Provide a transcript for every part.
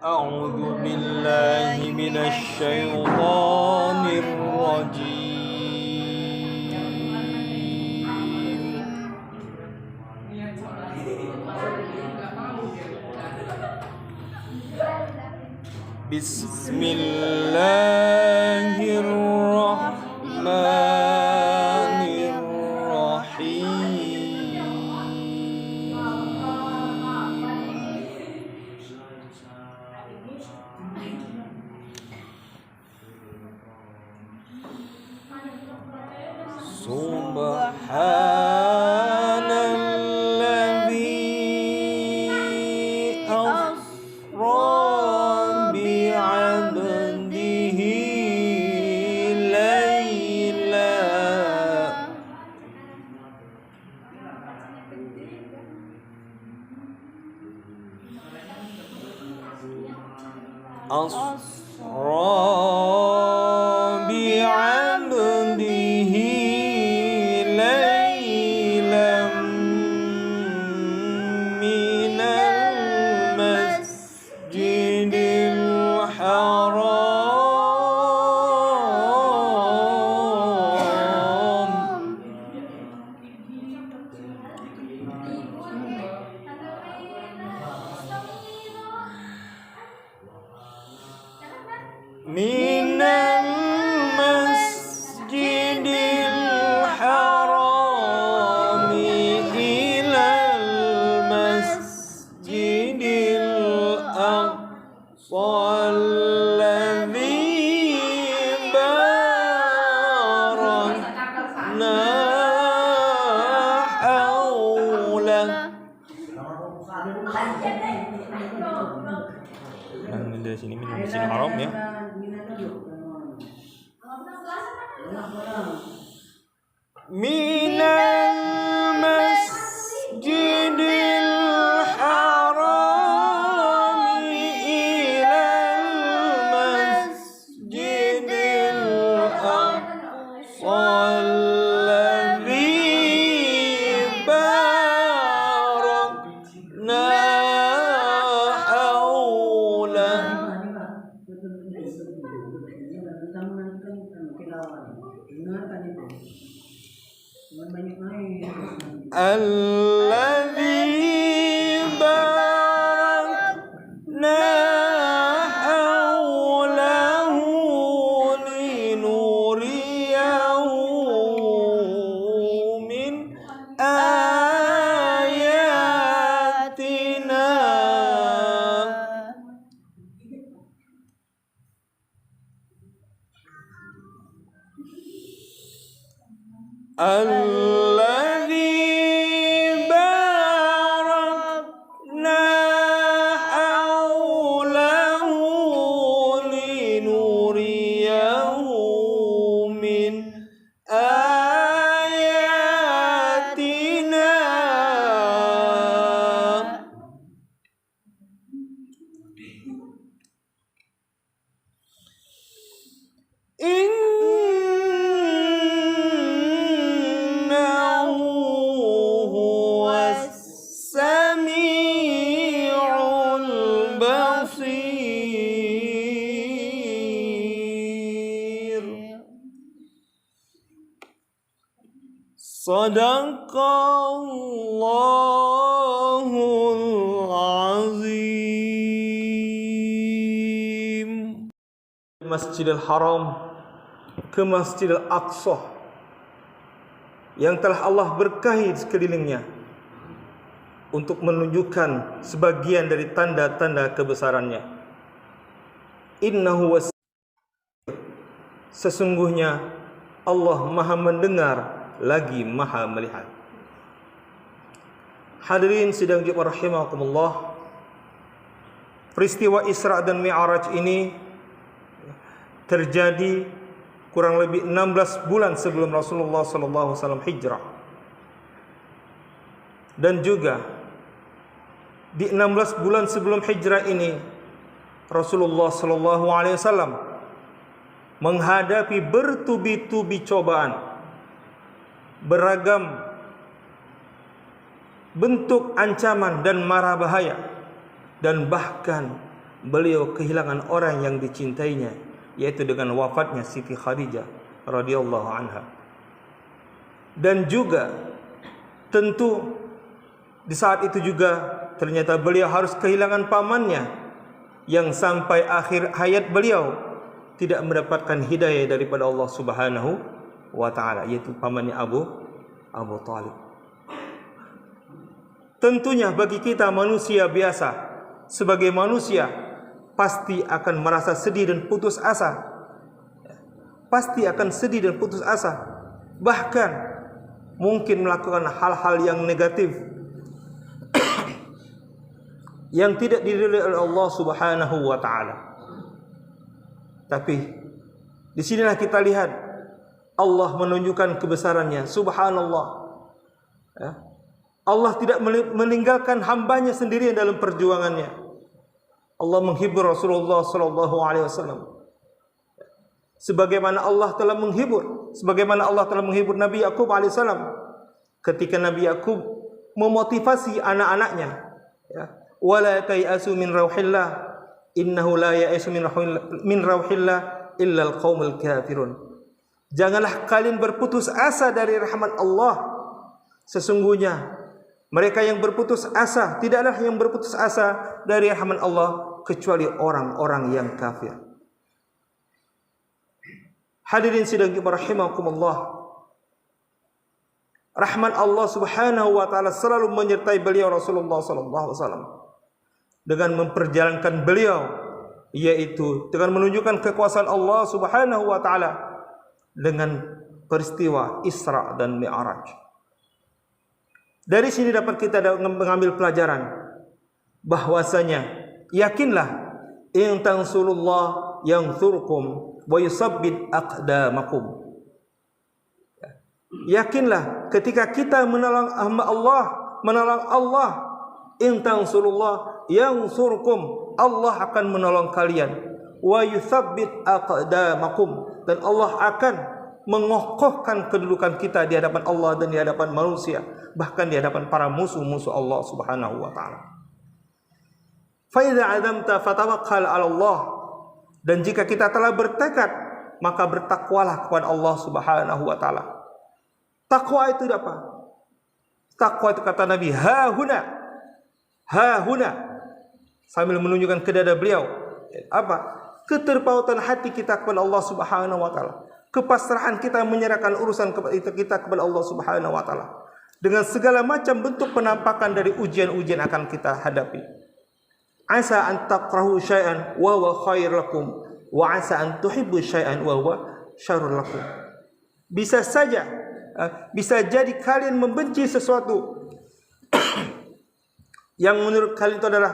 أعوذ بالله من الشيطان الرجيم. بسم الله الرحمن الرحيم. Subhanalladzi asra bi'abdihi layla asra bi'abdihi laylan minal masjidil haram minal masjidil haram ilal masjidil aqsa alladzi barakna haulah. Nah, dari sini minum Masjidil Haram ya. Minal masjidil haram ilal masjidil aqsa alladzi barakna haulah. Alladzi barakna haulahu linuriyahu min ayatina. Alladzi barakna haulahu linuriyahu min ayatina. Sadaqallahul azim. Masjidil Haram ke Masjidil Aqsa yang telah Allah berkahi sekelilingnya untuk menunjukkan sebagian dari tanda-tanda kebesarannya. Innahu sesungguhnya Allah Maha mendengar lagi Maha melihat. Hadirin sidang Jumat rahimakumullah, peristiwa Isra dan Mi'raj ini terjadi kurang lebih 16 bulan sebelum Rasulullah SAW hijrah. Dan juga di 16 bulan sebelum hijrah ini Rasulullah SAW menghadapi bertubi-tubi cobaan, beragam bentuk ancaman dan mara bahaya, dan bahkan beliau kehilangan orang yang dicintainya, yaitu dengan wafatnya Siti Khadijah radhiyallahu anha. Dan juga tentu di saat itu juga ternyata beliau harus kehilangan pamannya yang sampai akhir hayat beliau tidak mendapatkan hidayah daripada Allah Subhanahu wa taala, yaitu pamannya Abu Thalib. Tentunya bagi kita manusia biasa, sebagai manusia pasti akan merasa sedih dan putus asa. Pasti akan sedih dan putus asa. Bahkan mungkin melakukan hal-hal yang negatif yang tidak diridhai oleh Allah Subhanahu wa taala. Tapi disinilah kita lihat Allah menunjukkan kebesarannya. Subhanallah, ya. Allah tidak meninggalkan hambanya sendirian dalam perjuangannya. Allah menghibur Rasulullah sallallahu alaihi wasallam sebagaimana Allah telah menghibur Nabi Yakub alaihissalam ketika Nabi Yakub memotivasi anak-anaknya, ya, wala tayasu min rauhillah innahu la ya'asu min rauhillah illa alqaumul kafirun. Janganlah kalian berputus asa dari rahmat Allah. Sesungguhnya mereka yang berputus asa, tidaklah yang berputus asa dari rahmat Allah kecuali orang-orang yang kafir. Hadirin sidang rahimakumullah, rahmat Allah Subhanahu wa taala selalu menyertai beliau Rasulullah sallallahu alaihi wasallam dengan memperjalankan beliau, yaitu dengan menunjukkan kekuasaan Allah Subhanahu wa taala dengan peristiwa Isra dan Mi'raj. Dari sini dapat kita mengambil pelajaran bahwasanya yakinlah in tansurullah yansurkum wa yusabbit aqdamakum. Yakinlah ketika kita menolong Allah, in tansurullah yansurkum, Allah akan menolong kalian, wa yusabbit aqdamakum, dan Allah akan mengokohkan kedudukan kita di hadapan Allah dan di hadapan manusia, bahkan di hadapan para musuh-musuh Allah Subhanahu wa taala. Fa idza azamta fatawakkal 'ala Allah, dan jika kita telah bertekad maka bertakwalah kepada Allah Subhanahu wa taala. Takwa itu apa? Takwa itu kata Nabi, ha huna, sambil menunjukkan ke dada beliau. Apa? Keterpautan hati kita kepada Allah Subhanahu wa taala. Kepasrahan kita menyerahkan urusan kita kepada Allah Subhanahu wa taala dengan segala macam bentuk penampakan dari ujian-ujian akan kita hadapi. Asa an takrahu syai'an wa huwa khair lakum wa asa an tuhibbu syai'an wa huwa syarrul lakum. Bisa jadi kalian membenci sesuatu yang menurut kalian itu adalah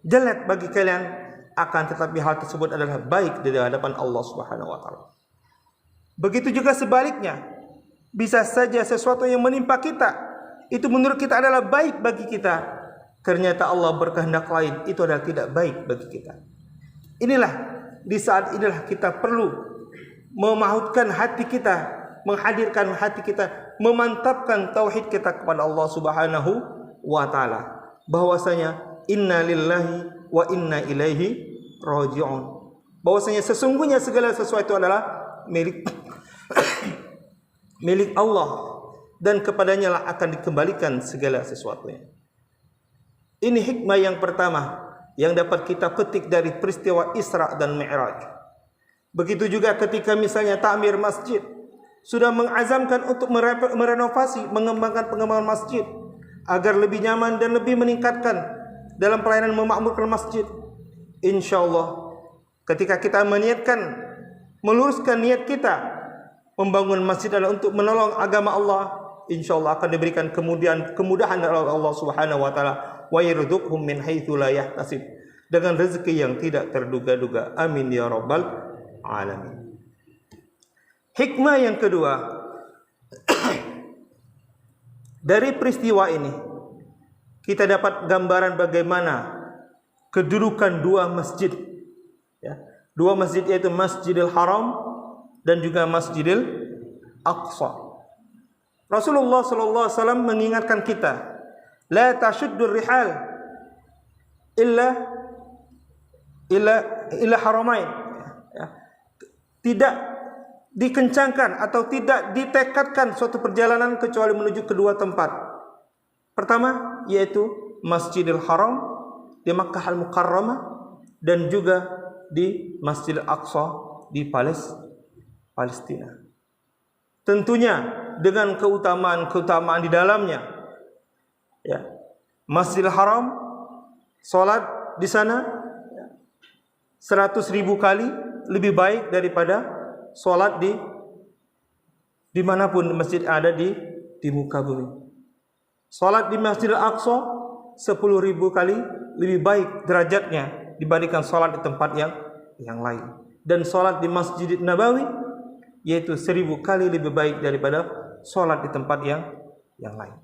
jelek bagi kalian, akan tetapi hal tersebut adalah baik di hadapan Allah Subhanahu wa taala. Begitu juga sebaliknya, bisa saja sesuatu yang menimpa kita itu menurut kita adalah baik bagi kita, ternyata Allah berkehendak lain, itu adalah tidak baik bagi kita. Di saat inilah kita perlu memahutkan hati kita, menghadirkan hati kita, memantapkan tauhid kita kepada Allah Subhanahu wa taala, bahwasanya inna lillahi wa inna ilaihi raji'un, bahwasanya sesungguhnya segala sesuatu adalah milik Allah, dan kepadanya lah akan dikembalikan segala sesuatunya. Ini hikmah yang pertama yang dapat kita petik dari peristiwa Isra dan Mi'raj. Begitu juga ketika misalnya takmir masjid, sudah mengazamkan untuk merenovasi, mengembangkan pengembangan masjid agar lebih nyaman dan lebih meningkatkan dalam pelayanan memakmurkan masjid. InsyaAllah ketika kita meniatkan, meluruskan niat kita membangun masjid adalah untuk menolong agama Allah, insyaallah akan diberikan kemudahan dari Allah Subhanahu wa taala, wa yarzuqhum min haitsu la yahtasib, dengan rezeki yang tidak terduga-duga. Amin ya rabbal alamin. Hikmah yang kedua dari peristiwa ini, kita dapat gambaran bagaimana kedudukan dua masjid, ya. Dua masjid, yaitu Masjidil Haram dan juga Masjidil Aqsa. Rasulullah sallallahu alaihi wasallam mengingatkan kita, la tashuddur rihal illa ila haramain, ya. Tidak dikencangkan atau tidak ditekadkan suatu perjalanan kecuali menuju kedua tempat. Pertama yaitu Masjidil Haram di Makkah Al-Mukarramah dan juga di Masjidil Aqsa di Palestina. Tentunya dengan keutamaan di dalamnya. Ya. Masjidil Haram, salat di sana 100.000 kali lebih baik daripada salat di manapun masjid ada di muka bumi. Salat di Masjidil Aqsa 10.000 kali lebih baik derajatnya dibandingkan salat di tempat yang lain. Dan salat di Masjid Nabawi yaitu 1.000 kali lebih baik daripada salat di tempat yang lain.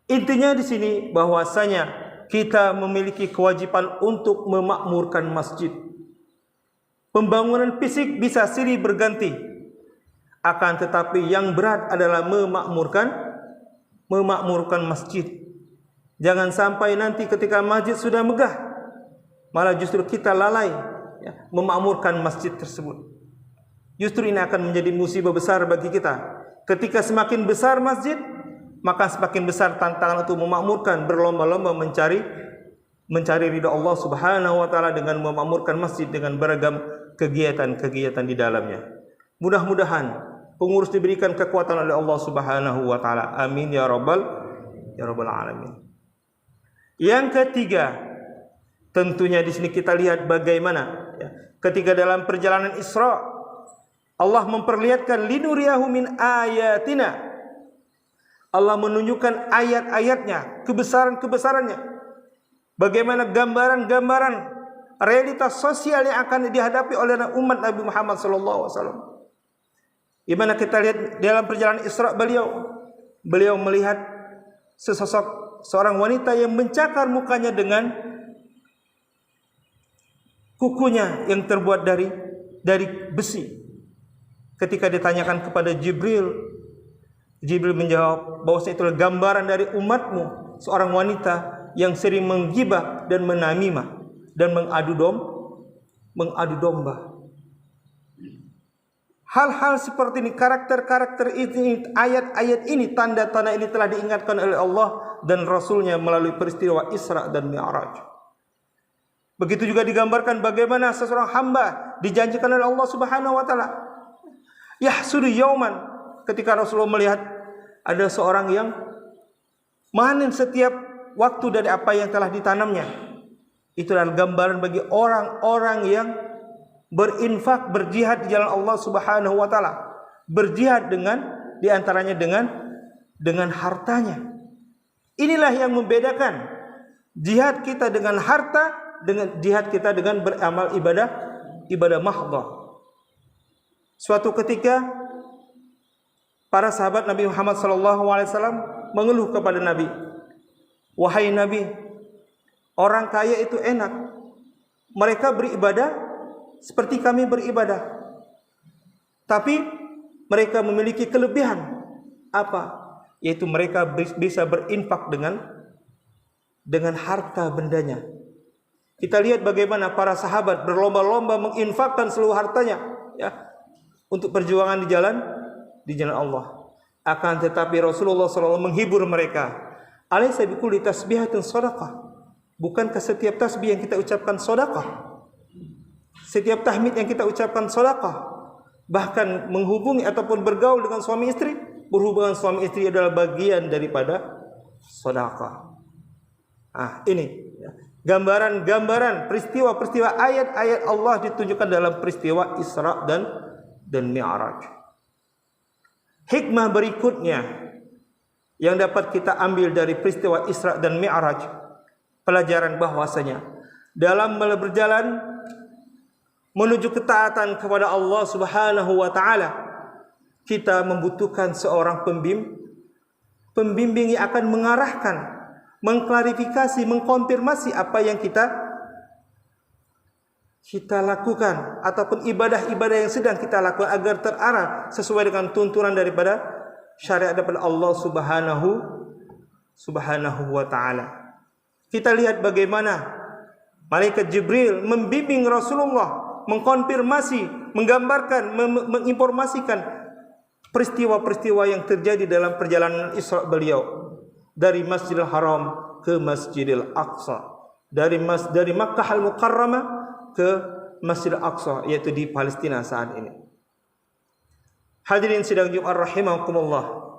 Intinya di sini bahwasanya kita memiliki kewajiban untuk memakmurkan masjid. Pembangunan fisik bisa silih berganti, akan tetapi yang berat adalah memakmurkan masjid. Jangan sampai nanti ketika masjid sudah megah, malah justru kita lalai memakmurkan masjid tersebut. Justru ini akan menjadi musibah besar bagi kita. Ketika semakin besar masjid, maka semakin besar tantangan untuk memakmurkan, berlomba-lomba mencari ridha Allah Subhanahu wa taala dengan memakmurkan masjid dengan beragam kegiatan-kegiatan di dalamnya. Mudah-mudahan pengurus diberikan kekuatan oleh Allah Subhanahu wa taala. Amin ya rabbal alamin. Yang ketiga, tentunya di sini kita lihat bagaimana ketika dalam perjalanan Isra Allah memperlihatkan linuriyahu min ayatina. Allah menunjukkan ayat-ayatnya, kebesaran-kebesarannya. Bagaimana gambaran-gambaran realitas sosial yang akan dihadapi oleh umat Nabi Muhammad SAW. Di mana kita lihat dalam perjalanan Isra beliau melihat seorang wanita yang mencakar mukanya dengan kukunya yang terbuat dari besi. Ketika ditanyakan kepada Jibril menjawab bahwa itu adalah gambaran dari umatmu, seorang wanita yang sering menggibah dan menamimah dan mengadu domba. Hal-hal seperti ini, karakter-karakter ini, ayat-ayat ini, tanda-tanda ini telah diingatkan oleh Allah dan Rasulnya melalui peristiwa Isra dan Mi'raj. Begitu juga digambarkan bagaimana seseorang hamba dijanjikan oleh Allah Subhanahu wa taala. Yahsudu yauman, ketika Rasulullah melihat ada seorang yang manen setiap waktu dari apa yang telah ditanamnya. Itu adalah gambaran bagi orang-orang yang berinfak, berjihad di jalan Allah Subhanahu wa taala. Berjihad di antaranya dengan hartanya. Inilah yang membedakan jihad kita dengan harta dengan jihad kita dengan beramal ibadah mahdhah. Suatu ketika para sahabat Nabi Muhammad SAW mengeluh kepada Nabi, wahai Nabi, orang kaya itu enak, mereka beribadah seperti kami beribadah, tapi mereka memiliki kelebihan apa? Yaitu mereka bisa berinfak dengan harta bendanya. Kita lihat bagaimana para sahabat berlomba-lomba menginfakkan seluruh hartanya untuk perjuangan di jalan Allah. Akan tetapi Rasulullah SAW menghibur mereka. Alaysa bikulli tasbihatin shadaqah? Bukankah setiap tasbih yang kita ucapkan sedekah? Setiap tahmid yang kita ucapkan sedekah? Bahkan menghubungi ataupun bergaul dengan suami istri, berhubungan suami istri adalah bagian daripada sedekah. Ini gambaran-gambaran peristiwa-peristiwa ayat-ayat Allah ditunjukkan dalam peristiwa Isra dan Mi'raj. Hikmah berikutnya yang dapat kita ambil dari peristiwa Isra dan Mi'raj, pelajaran bahwasanya dalam berjalan menuju ketaatan kepada Allah Subhanahu wa taala, kita membutuhkan seorang pembimbing yang akan mengarahkan, mengklarifikasi, mengkonfirmasi apa yang kita lakukan ataupun ibadah-ibadah yang sedang kita lakukan agar terarah sesuai dengan tuntunan daripada syariat daripada Allah Subhanahu wa taala. Kita lihat bagaimana Malaikat Jibril membimbing Rasulullah, mengkonfirmasi, menggambarkan, menginformasikan peristiwa-peristiwa yang terjadi dalam perjalanan Isra beliau dari Masjidil Haram ke Masjidil Aqsa, dari Makkah Al-Mukarramah ke Masjidil Aqsa, yaitu di Palestina saat ini. Hadirin sidang Jumat rahimakumullah.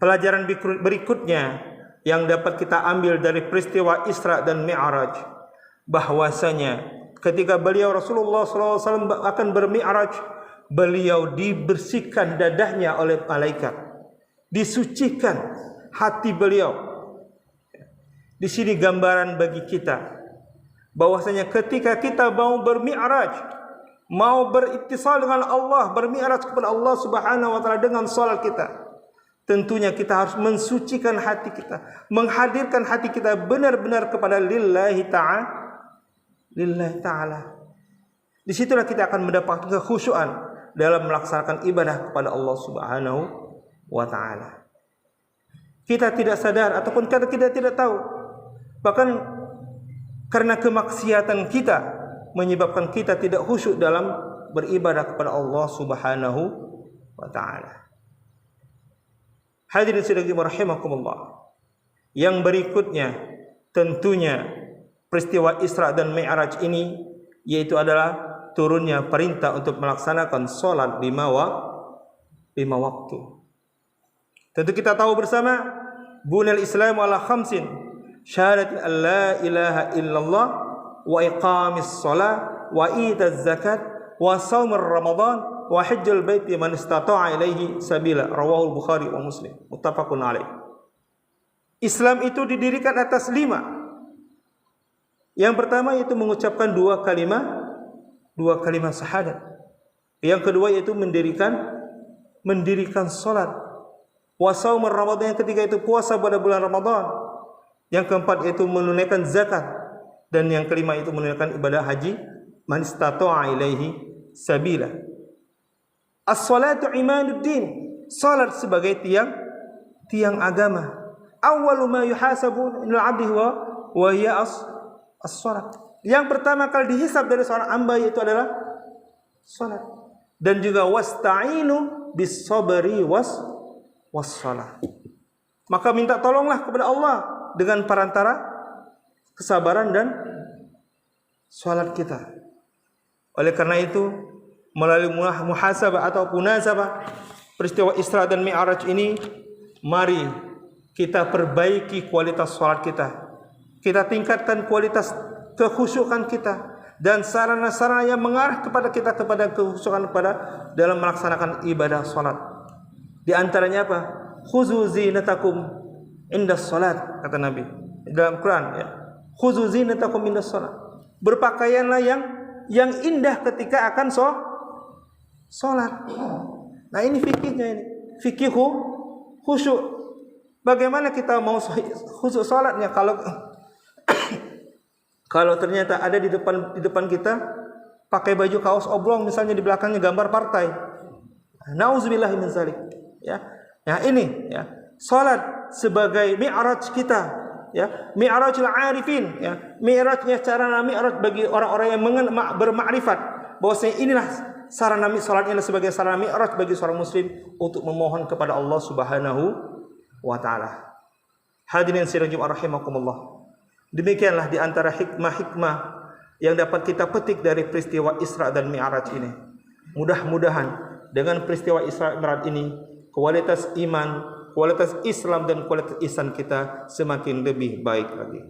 Pelajaran berikutnya yang dapat kita ambil dari peristiwa Isra dan Mi'raj, bahwasanya ketika beliau Rasulullah SAW akan bermi'raj, beliau dibersihkan dadahnya oleh malaikat, disucikan hati beliau. Di sini gambaran bagi kita bahwasanya ketika kita mau bermi'raj, mau berittisal dengan Allah, bermi'raj kepada Allah Subhanahu wa taala dengan salat kita, tentunya kita harus mensucikan hati kita, menghadirkan hati kita benar-benar kepada lillahi ta'ala. Disitulah kita akan mendapatkan kekhusyuan dalam melaksanakan ibadah kepada Allah Subhanahu wa taala. Kita tidak sadar ataupun kita tidak tahu, bahkan karena kemaksiatan kita menyebabkan kita tidak khusyuk dalam beribadah kepada Allah Subhanahu wa taala. Hadirin sidang rahimakumullah. Yang berikutnya tentunya peristiwa Isra dan Mi'raj ini, yaitu adalah turunnya perintah untuk melaksanakan salat 5 waktu. Tentu kita tahu bersama, bunal Islam ala khamsin, syahadat an la ilaha illallah, wa iqamis shalah, wa itaz zakat, wa shaum ramadan, wa hajjul baiti man istata'a ilaihi sabila. Rawahul Bukhari wa Muslim, muttafaqun alaih. Islam itu didirikan atas 5. Yang pertama yaitu mengucapkan 2 kalimat syahadat. Yang kedua yaitu mendirikan salat. Wa shaum ramadan, yang ketiga itu puasa pada bulan Ramadan. Yang keempat yaitu menunaikan zakat, dan yang kelima itu menunaikan ibadah haji, man istata'a ilaihi sabila. As-salatu imaduddin, salat sebagai tiang agama. Awwalu ma yuhasabu minal 'abdi wa hiya as-salat. Yang pertama kali dihisab dari seorang hamba yaitu adalah salat. Dan juga wasta'inu bis-sabri was-salat. Maka minta tolonglah kepada Allah dengan perantara kesabaran dan salat kita. Oleh karena itu, melalui muhasabah atau munasabah peristiwa Isra dan Mi'raj ini, mari kita perbaiki kualitas salat kita. Kita tingkatkan kualitas kekhusyukan kita dan sarana-sarana yang mengarah kepada kita kepada kekhusyukan dalam melaksanakan ibadah salat. Di antaranya apa? Khuzu zinatakum indas salat, kata Nabi dalam Quran, ya. Khuzu zinatakum indas salat. Berpakaianlah yang indah ketika akan salat. Nah, ini fikihnya ini. Fikih khusyuk. Bagaimana kita mau khusyuk salatnya kalau ternyata ada di depan kita pakai baju kaos oblong, misalnya di belakangnya gambar partai. Nauzubillahi min zalik. Ya. Nah, ini ya, salat sebagai mi'raj kita, ya, mi'rajul arifin, ya, mi'rajnya sarana mi'raj bagi orang-orang yang bermakrifat bahwasanya inilah sarana salat ini sebagai sarana mi'raj bagi seorang muslim untuk memohon kepada Allah Subhanahu wa taala. Hadirin sidang Jumat rahimakumullah. Demikianlah di antara hikmah-hikmah yang dapat kita petik dari peristiwa Isra dan Mi'raj ini. Mudah-mudahan dengan peristiwa Isra dan Mi'raj ini, kualitas iman, kualitas Islam dan kualitas ihsan kita semakin lebih baik lagi.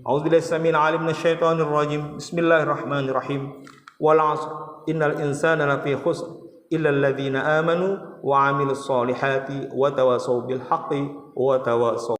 A'udzubillahi samil alim minasyaitonir rajim. Bismillahirrahmanirrahim. Wal 'asr innal insana lafi khusr illa alladzina amanu wa 'amilus solihati wa tawasaw bil haqqi wa tawasaw